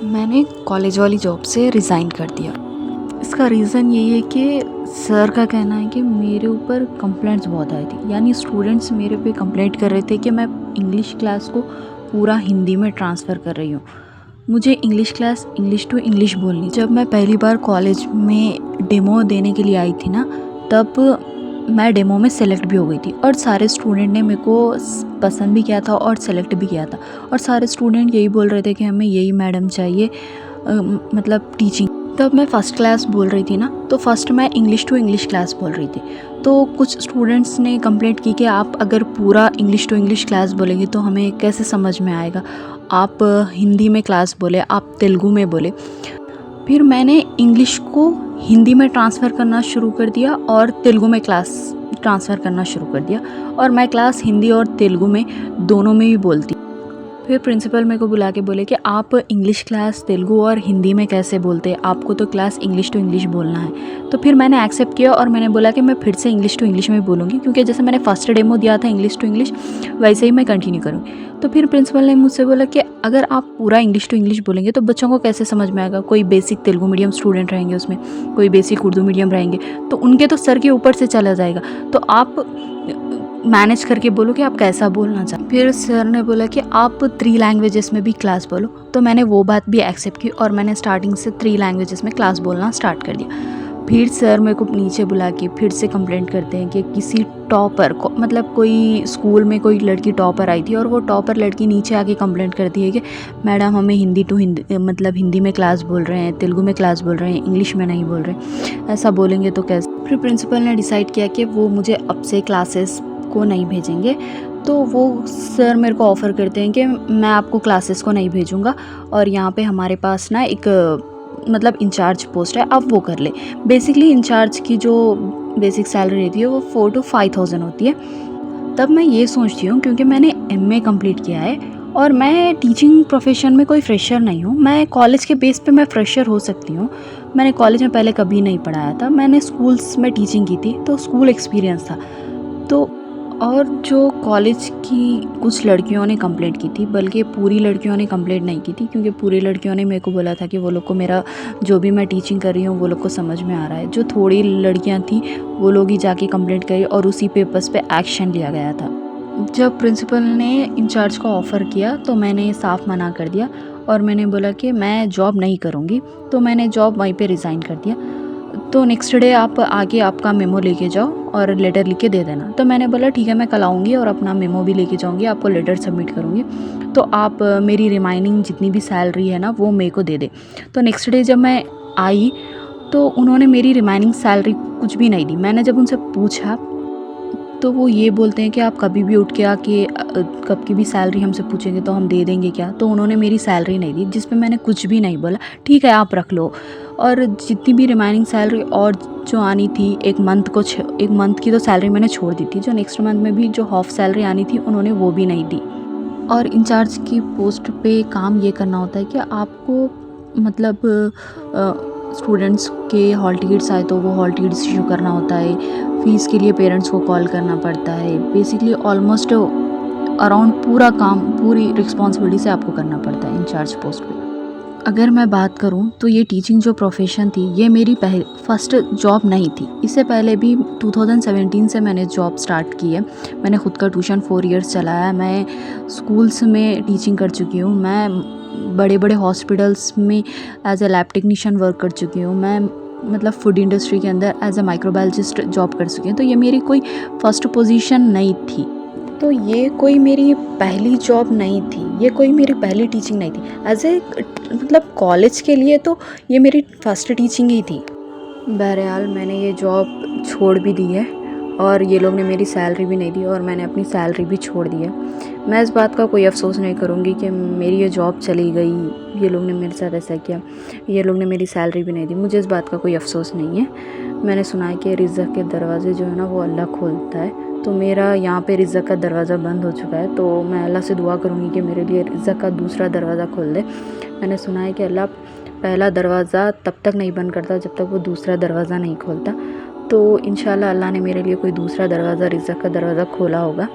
मैंने कॉलेज वाली जॉब से रिज़ाइन कर दिया। इसका रीज़न यही है कि सर का कहना है कि मेरे ऊपर कंप्लेंट्स बहुत आई थी, यानी स्टूडेंट्स मेरे पे कंप्लेंट कर रहे थे कि मैं इंग्लिश क्लास को पूरा हिंदी में ट्रांसफ़र कर रही हूँ। मुझे English class English to English बोलनी। जब मैं पहली बार कॉलेज में डेमो देने के लिए आई थी ना, तब मैं डेमो में सेलेक्ट भी हो गई थी और सारे स्टूडेंट ने मेरे को पसंद भी किया था और सेलेक्ट भी किया था। और सारे स्टूडेंट यही बोल रहे थे कि हमें यही मैडम चाहिए, मतलब टीचिंग। तब मैं फ़र्स्ट क्लास बोल रही थी ना, तो फर्स्ट मैं इंग्लिश टू इंग्लिश क्लास बोल रही थी। तो कुछ स्टूडेंट्स ने कंप्लेंट की कि आप अगर पूरा इंग्लिश टू इंग्लिश क्लास बोलेंगे तो हमें कैसे समझ में आएगा, आप हिंदी में क्लास बोले, आप तेलुगु में बोले। फिर मैंने इंग्लिश को हिंदी में ट्रांसफ़र करना शुरू कर दिया और तेलुगु में क्लास ट्रांसफ़र करना शुरू कर दिया, और मैं क्लास हिंदी और तेलुगु में दोनों में भी बोलती। फिर प्रिंसिपल मेरे को बुला के बोले कि आप इंग्लिश क्लास तेलुगु और हिंदी में कैसे बोलते हैं, आपको तो क्लास इंग्लिश टू इंग्लिश बोलना है। तो फिर मैंने एक्सेप्ट किया और मैंने बोला कि मैं फिर से इंग्लिश टू इंग्लिश में बोलूँगी, क्योंकि जैसे मैंने फर्स्ट डेमो दिया था इंग्लिश टू इंग्लिश, वैसे ही मैं कंटिन्यू करूँगी। तो फिर प्रिंसिपल ने मुझसे बोला कि अगर आप पूरा इंग्लिश टू इंग्लिश बोलेंगे तो बच्चों को कैसे समझ में आएगा। कोई बेसिक तेलुगु मीडियम स्टूडेंट रहेंगे उसमें, कोई बेसिक उर्दू मीडियम रहेंगे, तो उनके तो सर के ऊपर से चला जाएगा। तो आप मैनेज करके बोलो कि आप कैसा बोलना चाहते। फिर सर ने बोला कि आप 3 लैंग्वेजेस में भी क्लास बोलो। तो मैंने वो बात भी एक्सेप्ट की और मैंने स्टार्टिंग से 3 लैंग्वेजेस में क्लास बोलना स्टार्ट कर दिया। फिर सर मेरे को नीचे बुला के फिर से कंप्लेंट करते हैं कि किसी टॉपर को, मतलब कोई स्कूल में कोई लड़की टॉपर आई थी और वो टॉपर लड़की नीचे आके कंप्लेंट करती है कि मैडम हमें हिंदी टू हिंदी, मतलब हिंदी में क्लास बोल रहे हैं, तेलुगु में क्लास बोल रहे हैं, इंग्लिश में नहीं बोल रहे, ऐसा बोलेंगे तो कैसे। फिर प्रिंसिपल ने डिसाइड किया कि वो मुझे अब से क्लासेस को नहीं भेजेंगे। तो वो सर मेरे को ऑफ़र करते हैं कि मैं आपको क्लासेस को नहीं भेजूँगा, और यहाँ पे हमारे पास ना एक मतलब इंचार्ज पोस्ट है, आप वो कर ले। बेसिकली इंचार्ज की जो बेसिक सैलरी रहती है वो 4 to 5,000 होती है। तब मैं ये सोचती हूँ, क्योंकि मैंने एमए कंप्लीट किया है और मैं टीचिंग प्रोफेशन में कोई फ्रेशर नहीं हूँ। मैं कॉलेज के बेस पे मैं फ्रेशर हो सकती हूँ। मैंने कॉलेज में पहले कभी नहीं पढ़ाया था, मैंने स्कूल्स में टीचिंग की थी, तो स्कूल एक्सपीरियंस था। तो और जो कॉलेज की कुछ लड़कियों ने कंप्लेंट की थी, बल्कि पूरी लड़कियों ने कंप्लेंट नहीं की थी, क्योंकि पूरी लड़कियों ने मेरे को बोला था कि वो लोग को मेरा जो भी मैं टीचिंग कर रही हूँ वो लोग को समझ में आ रहा है। जो थोड़ी लड़कियाँ थी वो लोग ही जाके कंप्लेंट करी और उसी पेपर्स पे एक्शन लिया गया था। जब प्रिंसिपल ने इंचार्ज को ऑफ़र किया तो मैंने साफ मना कर दिया और मैंने बोला कि मैं जॉब नहीं करूँगी। तो मैंने जॉब वहीं पे रिज़ाइन कर दिया। तो नेक्स्ट डे आप आके आपका मेमो लेके जाओ और लेटर लिख के दे देना। तो मैंने बोला ठीक है, मैं कल आऊँगी और अपना मेमो भी लेके जाऊँगी, आपको लेटर सबमिट करूँगी। तो आप मेरी रिमाइनिंग जितनी भी सैलरी है ना वो मेरे को दे दे। तो नेक्स्ट डे जब मैं आई तो उन्होंने मेरी रिमाइनिंग सैलरी कुछ भी नहीं दी। मैंने जब उनसे पूछा तो वो ये बोलते हैं कि आप कभी भी उठ के आके कब की भी सैलरी हमसे पूछेंगे तो हम दे देंगे क्या। तो उन्होंने मेरी सैलरी नहीं दी, जिस पे मैंने कुछ भी नहीं बोला, ठीक है आप रख लो। और जितनी भी रिमाइनिंग सैलरी और जो आनी थी एक मंथ की तो सैलरी मैंने छोड़ दी थी। जो नेक्स्ट मंथ में भी जो हाफ सैलरी आनी थी उन्होंने वो भी नहीं दी। और इंचार्ज की पोस्ट पे काम ये करना होता है कि आपको मतलब स्टूडेंट्स के हॉल टिकट्स आए तो वो हॉल टिकट्स इशू करना होता है, फ़ीस के लिए पेरेंट्स को कॉल करना पड़ता है। बेसिकली ऑलमोस्ट अराउंड पूरा काम पूरी रिस्पॉन्सिबिलिटी से आपको करना पड़ता है इंचार्ज पोस्ट पे। अगर मैं बात करूं तो ये टीचिंग जो प्रोफेशन थी ये मेरी फर्स्ट जॉब नहीं थी। इससे पहले भी 2017 से मैंने जॉब स्टार्ट की है। मैंने ख़ुद का ट्यूशन 4 इयर्स चलाया। मैं स्कूल्स में टीचिंग कर चुकी हूँ। मैं बड़े बड़े हॉस्पिटल्स में as a lab technician work कर चुकी हूँ। मैं मतलब फूड इंडस्ट्री के अंदर एज ए माइक्रोबायोलॉजिस्ट जॉब कर चुकी हूँ। तो ये मेरी कोई फर्स्ट पोजीशन नहीं थी। तो ये कोई मेरी पहली जॉब नहीं थी, ये कोई मेरी पहली टीचिंग नहीं थी। एज ए मतलब कॉलेज के लिए तो ये मेरी फर्स्ट टीचिंग ही थी। बहरहाल मैंने ये जॉब छोड़ भी दी है और ये लोग ने मेरी सैलरी भी नहीं दी और मैंने अपनी सैलरी भी छोड़ दी है। मैं इस बात का कोई अफ़सोस नहीं करूँगी कि मेरी ये जॉब चली गई, ये लोग ने मेरे साथ ऐसा किया, ये लोग ने मेरी सैलरी भी नहीं दी। मुझे इस बात का कोई अफ़सोस नहीं है। मैंने सुना है कि रिज़्क़ के दरवाज़े जो है ना वो अल्लाह खोलता है। तो मेरा यहाँ पे रिज़्क़ का दरवाज़ा बंद हो चुका है, तो मैं अल्लाह से दुआ करूँगी कि मेरे लिए रिज़्क़ का दूसरा दरवाज़ा खोल दे। मैंने सुना है कि अल्लाह पहला दरवाज़ा तब तक नहीं बंद करता जब तक वो दूसरा दरवाज़ा नहीं खोलता। तो इंशाल्लाह अल्लाह ने मेरे लिए कोई दूसरा दरवाज़ा, रिज़्क़ का दरवाज़ा खोला होगा,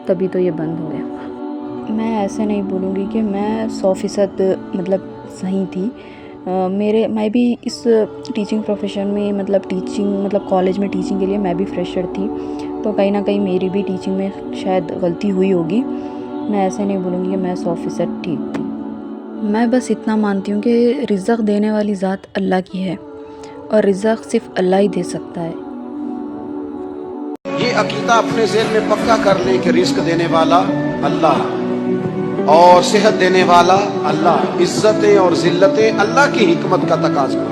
तभी तो ये बंद हो गया। मैं ऐसे नहीं बोलूँगी कि मैं 100% मतलब सही थी। मैं भी इस टीचिंग प्रोफ़ेशन में मतलब कॉलेज में टीचिंग के लिए मैं भी फ्रेशर थी, तो कहीं न कहीं मेरी भी टीचिंग में शायद गलती हुई होगी। मैं ऐसे नहीं बोलूँगी कि मैं 100% ठीक थी। मैं बस इतना मानती हूँ कि रिज़्क़ देने वाली ज़ात अल्लाह की है और रिज़्क़ सिर्फ़ अल्लाह ही दे सकता है। ये अकीदा अपने ज़हन में पक्का कर लें कि रिस्क देने वाला अल्लाह और सेहत देने वाला अल्लाह, इज्जतें और जिल्लतें अल्लाह की हिकमत का तकाज़ा।